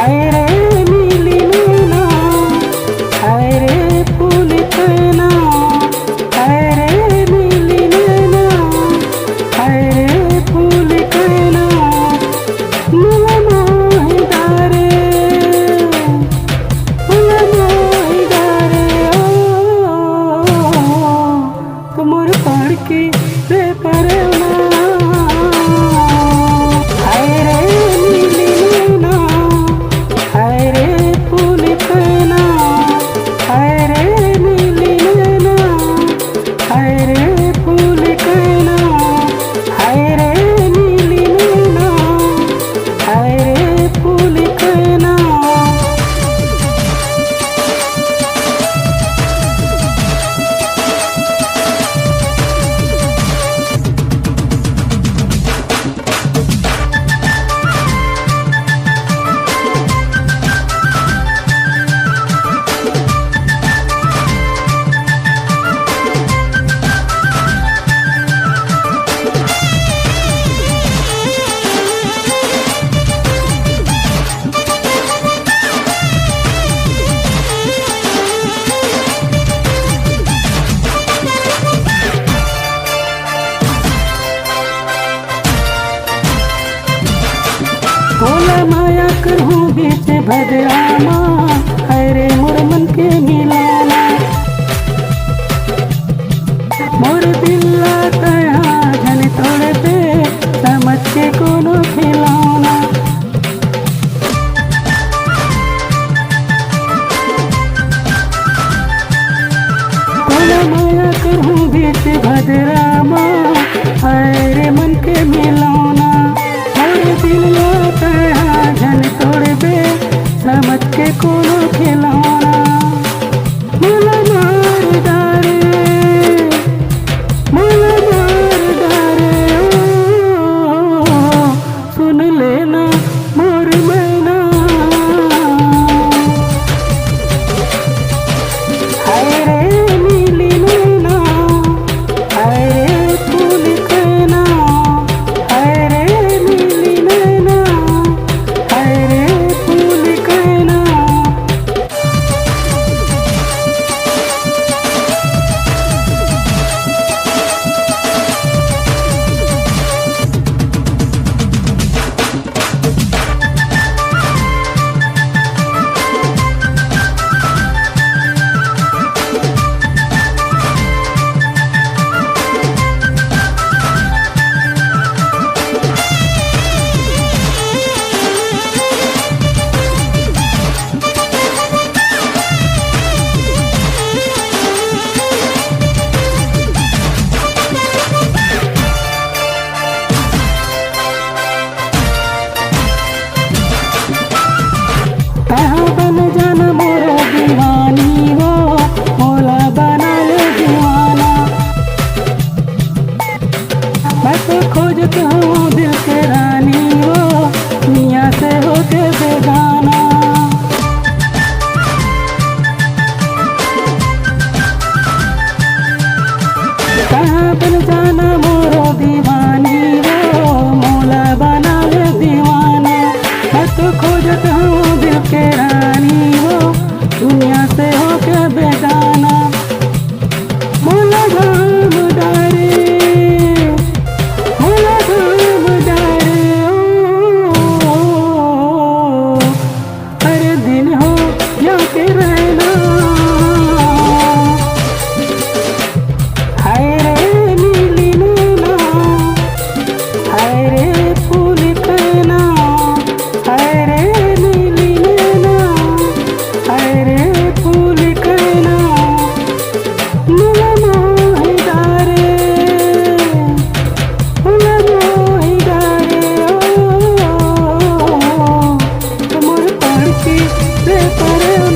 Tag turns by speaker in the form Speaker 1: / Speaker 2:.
Speaker 1: हाय रे नीली नैना, हाय रे फूल कैना, हाय रे नीली नैना, हाय रे फूल कैना, मुला मोहिदारे, मुला मोहिदारे तुमोर पढ़ के रे परना। हाय रे नीली नैना, हाय रे फूल कैना, हाय रे नीली नैना, हाय रे फूल कैना, हाय रे नीली नैना, हाय रे फूल कैना। भोला माया करहूँ बीच भद्रामा, हाय रे मोर मन के मिलाना, मोर दिल तया जन तोड़ दे समझ के कोनो खिलौना। भोला माया करहूँ बीच भद्रामा, हाय रे मन के मिलौना, मोर दिल जन तोड़ दे समझ के कोनो खिलौना। मुला मार डारे, मुला मार डारे सुन लेना मोर मैना। हाय रे नीली नैना, हाय रे फूल कैना, हाय रे नीली नैना, हाय रे फूल कैना। कहाँ बन जाना मोरो दीवानी वो, भोला बना ले दीवाना। मैं तो खोजता हूँ दिल के रानी वो, मियाँ से होके बेगाना। कहाँ बन जाना मोरो दीवानी वो, भोला बना ले दीवाना। मैं तो खोजता हूँ दिल के रानी वो, दुनिया से होके बेगाना। मोला धाम डारे, मोला धाम डारे हर दिन हो या के रहना। हाय रे नीली नैना, हाय रे फूल कैना, हाय रे नीली नैना, हाय रे फूल कैना, मुला मोहिदारे, मुला मोहिदारे तुमोर पढ़ के रे परना।